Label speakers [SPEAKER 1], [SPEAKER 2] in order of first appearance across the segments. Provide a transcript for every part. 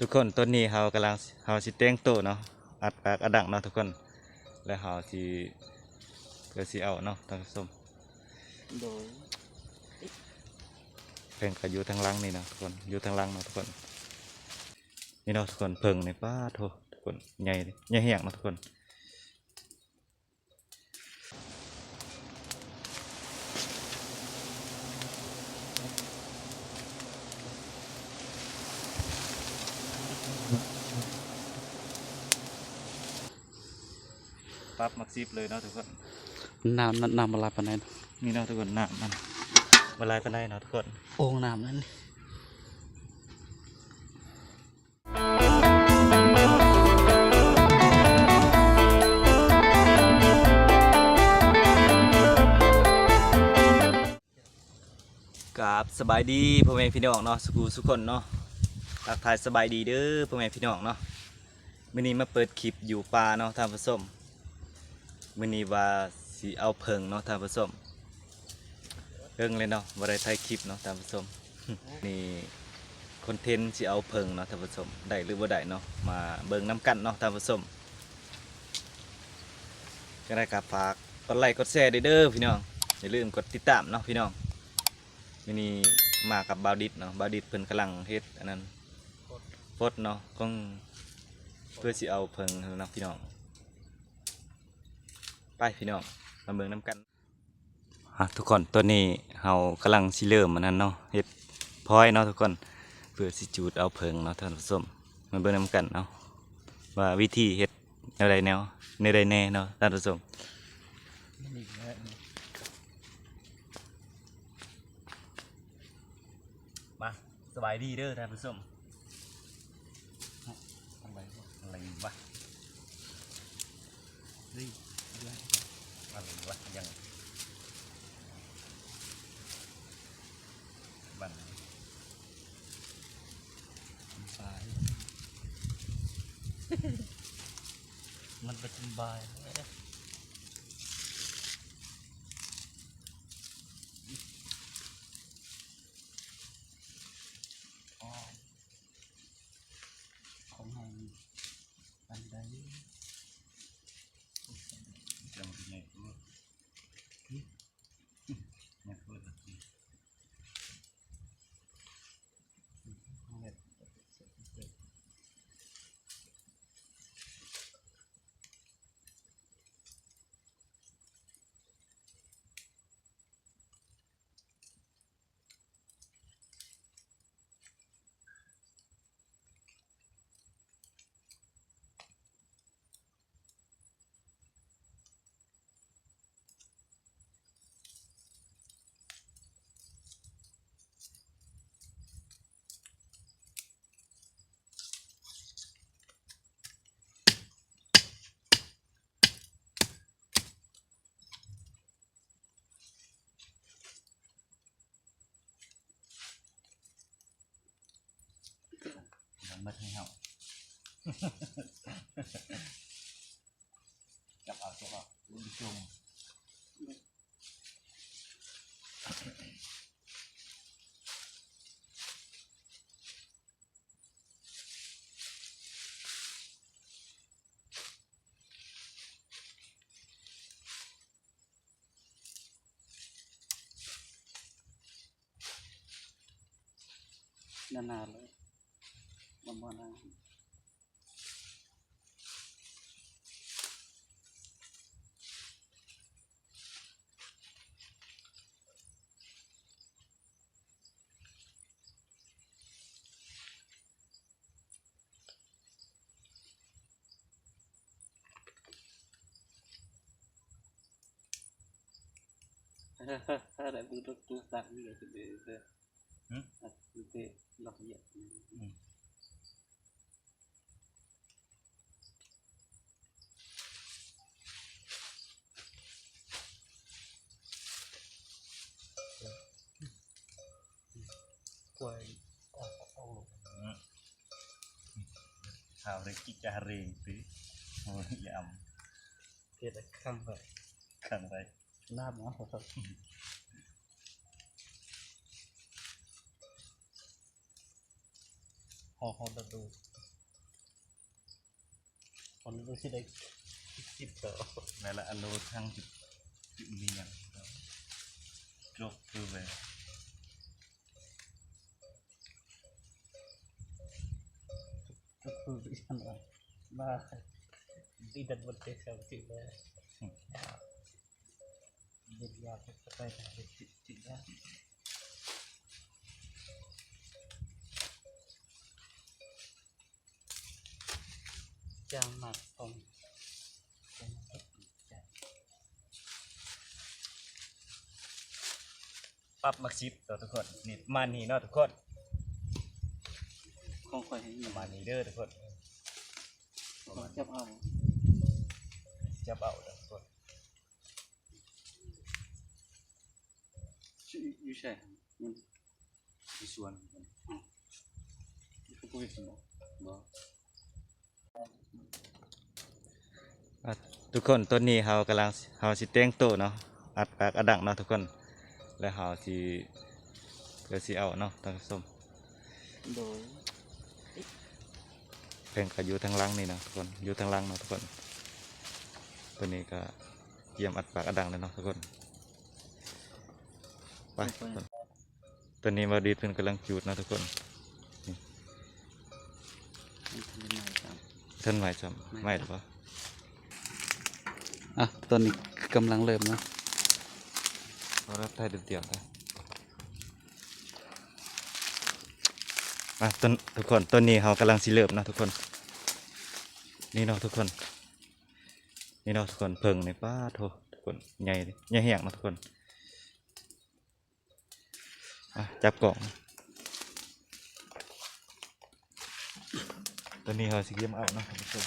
[SPEAKER 1] ทุกคนต้นนี้เขากำลังเขาสิเต้งโตเนาะอัดปากอัดดังเนาะทุกคนแล้วเขาสิเพื่อสิเอาเนาะท่านผู้ชม
[SPEAKER 2] โดย
[SPEAKER 1] เพิ่งก็อยู่ทางหลังนี่เนาะทุกคนอยู่ทางหลังเนาะทุกคนนี่เนาะทุกคนเพิ่งในป้าโถทุกคนใหญ่ใหญ่แห้งเนาะทุกคนปั๊บมักซิบเลยเนาะทุกคน
[SPEAKER 2] น้ำมาลายปานนั้น
[SPEAKER 1] นี่เนาะทุกคนน้ำมันมาลายกันได้เนาะทุกคน
[SPEAKER 2] โอ่งน้ำนั้น
[SPEAKER 1] กับสบายดีพ่อแม่พี่น้องเนาะสุกคนเนาะทักทายสบายดีเด้อพ่อแม่พี่น้องเนาะมื้อนี้มาเปิดคลิปอยู่ป่าเนาะท่านผู้ชมมื้อนี้ว่าสิเอาเพิงเนาะท่านผู้ชมเรื่องเลยเนาะบ่ได้ถ่ายคลิปเนาะท่านผู้ชม นี่คอนเทนต์สิเอาเพิงเนาะท่านผู้ชมได้หรือบ่ได้เนาะมาเบิ่งน้ำกันเนาะท่านผู้ชมก็ได้กับฝากกดไลค์กดแชร์เด้อพี่น้องอย่าลืมกดติดตามเนาะพี่น้องมื้อนี้มากับบาวดิษเนาะบาวดิษเพิ่นกำลังเฮ็ดอันนั้นโพดเนาะของเพื่อสิเอาเพิงเนาะพี่น้องไปพี่น้องมาเบิ่งน้ำกันทุกคนตัวนี้เฮากำลังสิเริ่มมันนั้นเนาะเฮ็ดพลอยเนาะทุกคนเพื่อสิจูดเอาเพิงเนาะท่านผู้ชมมาเบิ่งน้ำกันเนาะว่าวิธีเฮ็ดแนวใดแนวในใดแน่เนาะท่านผู้ชมมาสบายดีเด้อท่านผู้ชมอะไรวะนี่อะไรวะยังบัน
[SPEAKER 2] สายมันเป็นสบายของเราอันใด
[SPEAKER 1] จะมาเป็นไงกูเนี่ยเปิดทีมันให้เห่าจับเอาลุงจุ่ม
[SPEAKER 2] นานๆเลยมันบ่นานถ้าได้ดูตัวสัตว์นี่ก็จะเป็นเรื่องเตะหลอกเหยียดกล้วยเอาลง
[SPEAKER 1] ข่าวเรื่องกิจการเร่งสิโอ้ยย
[SPEAKER 2] เทียบข้างไป
[SPEAKER 1] ำขังไร
[SPEAKER 2] ลาบเนาะพอเขาดู คนรู้สิได้คิดต่อ
[SPEAKER 1] ในละอันโลทั้งจุดมีอย่างจบคือไป
[SPEAKER 2] ก็คือฉันว่ามาดีดันวันเด็กสาวจิ๋วเลยเด็กยากไปทางเด็กจิ๋วยากจางหมักตรง
[SPEAKER 1] ปรับมักซิปต่อทุกคนนี่ประมาณนี้เนาะทุกคน
[SPEAKER 2] ของข่อยให้มี
[SPEAKER 1] ประมาณนี้เด้อทุกคน
[SPEAKER 2] ของจับเอา
[SPEAKER 1] จับเอาเด้อทุกคน
[SPEAKER 2] อยู่ใช่มัน
[SPEAKER 1] มีส่วน
[SPEAKER 2] คือผู้สมบ่
[SPEAKER 1] ทุกคนต้นนี้เรากำลังเราสิแต่งโตะเนาะอัดปากอัดดังเนาะทุกคนแล้วเราสิเพื่อสิเอาเนาะท่านผู้ชม
[SPEAKER 2] โดย
[SPEAKER 1] เพิ่งก็อยู่ทางหล่างนี่เนาะทุกคนอยู่ทางหล่างเนาะทุกคนตัวนี้ก็เตรียมอัดปากอัดดังเลยเนาะทุกคนไปทุกคนตัวนี้มาดีดเพิ่นกำลังจูดเนาะทุกคน
[SPEAKER 2] มันทำยังไงครับ
[SPEAKER 1] ท่านหมายจำไม่หรือเปล่า
[SPEAKER 2] อ่ะตอนนี้กำลังเริ่มนะ
[SPEAKER 1] เรารับได้เตรียมๆนะมาต้นทุกคนต้นนี้เรากำลังสิเริ่มนะทุกคนนี่เนาะทุกคนนี่เนาะทุกคนเพิ่งในป้าโถทุกคนใหญ่ดิใหญ่แห้งนะทุกคนจับกล่องตัวนี้เราสิเยี่ยมเอานะทุกคน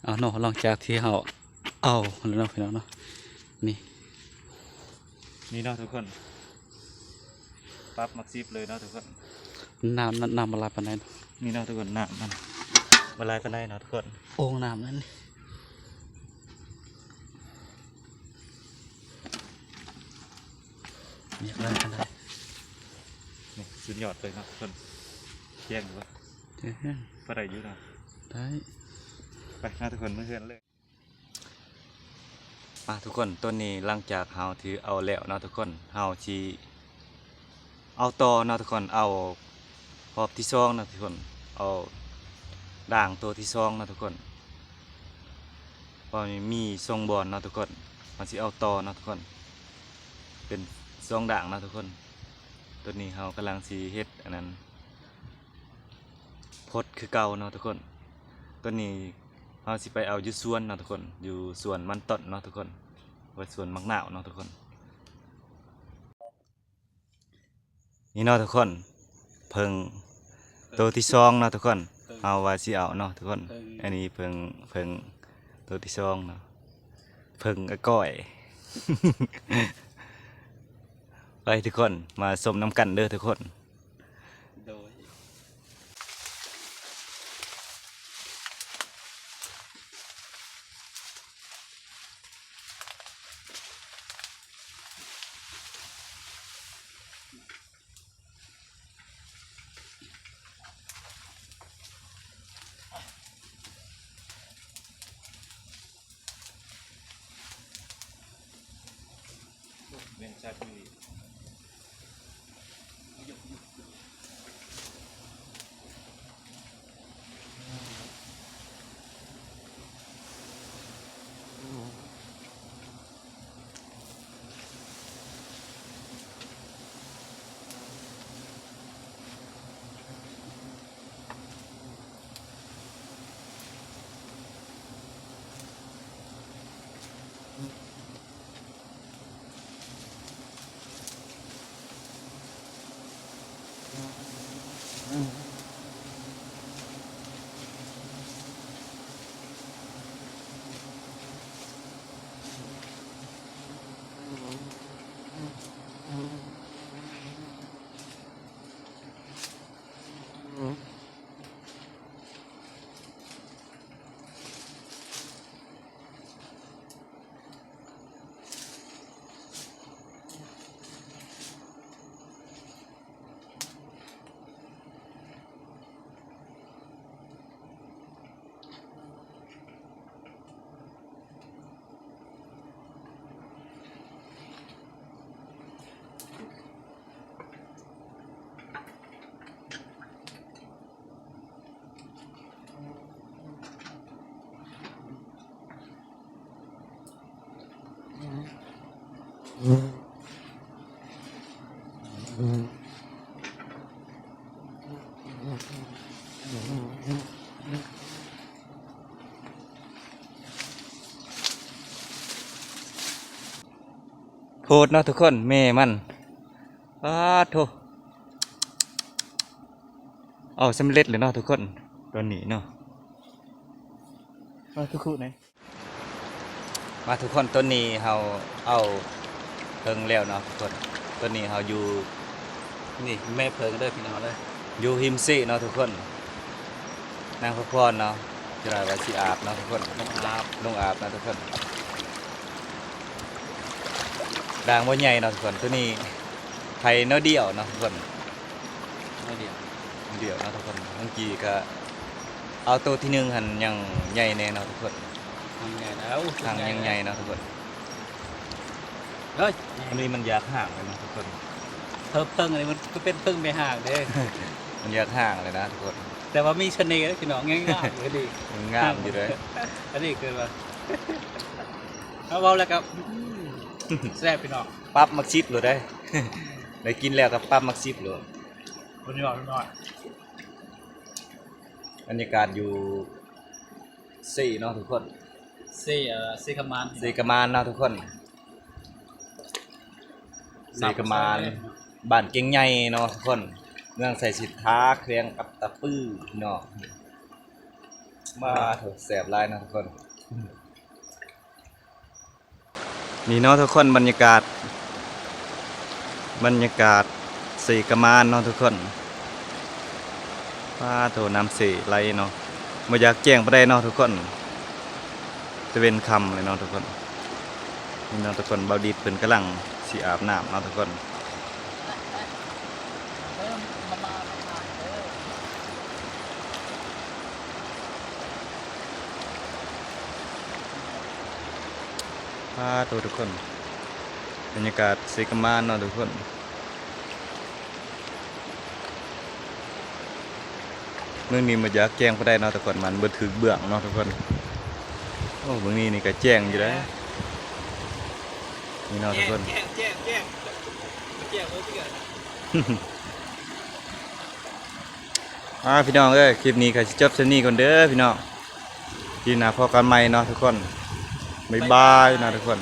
[SPEAKER 2] เอาเนาะหลังจากที่เราเอาแล้วเนาะพี่น้องเนาะนี่
[SPEAKER 1] นี่เนาะทุกคนปั๊บมักซิบเลยเนาะทุกคน
[SPEAKER 2] น้ำมาลายปานใดเนาะ
[SPEAKER 1] นี่เนาะทุกคนน้ำมันละลายไปได้เนาะทุกคน
[SPEAKER 2] โอ่งน้ำนั่นนี่อยากได้ปานใด
[SPEAKER 1] นี่สุดยอดเลยเนาะทุกคนแจ้งหรือว่า
[SPEAKER 2] เด้อ
[SPEAKER 1] พอได้อยู่เนาะ
[SPEAKER 2] ได้
[SPEAKER 1] ไปนะทุกคนเพื่อนเลยทุกคนต้นนี้หลังจากเฮาถือเอาแล้วเนาะทุกคนเฮาชีเอาต่อเนาะทุกคนเอารอบที่สองเนาะทุกคนเอาด่างตัวที่สองเนาะทุกคนเพราะมีทรงบอลเนาะทุกคนมันสิเอาต่อเนาะทุกคนเป็นทรงด่างเนาะทุกคนตัวนี้เฮากำลังสีเฮ็ดอันนั้นพดคือเก่าเนาะทุกคนตัวนี้เราสิไปเอาอยู่สวนเนาะทุกคนอยู่สวนมันต้นเนาะทุกคนไว้สวนมักนาวเนาะทุกคนนี่เนาะทุกคนเพิ่งตัวที่สองเนาะทุกคนเอาว่าสิเอาเนาะทุกคนอันนี้เพิ่งตัวที่สองเนาะเพิ่งไอ้ก้อย ไปทุกคนมาสมน้ำกันเด้อทุกคน
[SPEAKER 2] โดย
[SPEAKER 1] ชัดนี่โพดเนาะทุกคนแม่มันโถเอาสำเร็จเลยเนาะทุกคนตอนนี้เนาะมาทุกคนไหนมาทุกคนต้นนี้เราเอาเพิงแล้วเนาะทุกคนต้นนี้เราอยู่นี่แม่เพิงเด้อพี่น้องเลยอยู่หิมซีเนาะทุกคนนางพระพรเนาะจะได้ว่าสิอาบเนาะทุกคนลงอาบเนาะทุกคนด่างบ่ใหญ่เนาะทุกคนตัวนี้ไข่น้อยเดียวเนาะทุกคนน้อยเดียวเนาะทุกคนเมื่อกี้ก็เอาตัวที่หนึ่งหันยังใหญ่แน่เนาะทุกคน
[SPEAKER 2] ทำไงแล้ว
[SPEAKER 1] ทางยังใหญ่เนาะทุกคน
[SPEAKER 2] เฮ้ย
[SPEAKER 1] อันนี้มันอยากห่างเลยเนาะทุกคน
[SPEAKER 2] เพิ่งอะไรมันก็เป็นเพิ่งไปห่างเด้
[SPEAKER 1] มันอยากห่างเลยนะทุกคน
[SPEAKER 2] แต่ว่ามีเสน่ห์พี่น้องง่ายๆเลยดี
[SPEAKER 1] มันงามอยู่เลย
[SPEAKER 2] อันนี้คือว่าเอาเบาแล้วครับแซ่บพี่น้อง
[SPEAKER 1] ปั๊บมักซิบเลยได้ ได้กินแล้วกับปั๊บมักซิบเลย
[SPEAKER 2] คนนี้บอกพี่น้อง
[SPEAKER 1] บรรยากาศอยู่สี่เนาะทุกคน
[SPEAKER 2] ซีคามาน
[SPEAKER 1] สี่กระมานเนาะทุกคนสี่กระมานบ้านเก่งใหญ่เนาะทุกคนเมืองใส่สิทธาเครียงกับตะปื้อเนาะมาเถอะแสบลายเนาะทุกคนนี่เนาะทุกคนบรรยากาศสี่กระมานเนาะทุกคนป้าโถน้ำสีไหลเนาะมาอยากแจ้งไปได้เนาะทุกคนจะเป็นคำเลยเนาะทุกคนนี่เนาะทุกคนเบาดีเพิ่นกำลังสีอาบน้ำเนาะทุกคนป้าโถทุกคนบรรยากาศสีกระมานเนาะทุกคนเรื่องนี้มาอยากแจ้งไปได้เนาะทุกคนมันบ่ถือเบื้องเนาะทุกคนโอ้เบื้องนี้นี่ก็แจ้งอยู่แล้วนี่เนาะทุกคน
[SPEAKER 2] แจ้งเมื่อกี้
[SPEAKER 1] พี่น้องเอ้ยคลิปนี้ก็สิจบเส้นนี้ก่อนเด้อพี่น้องที่หน้าพอกันใหม่เนาะทุกคนบ๊ายบายเนาะทุกคน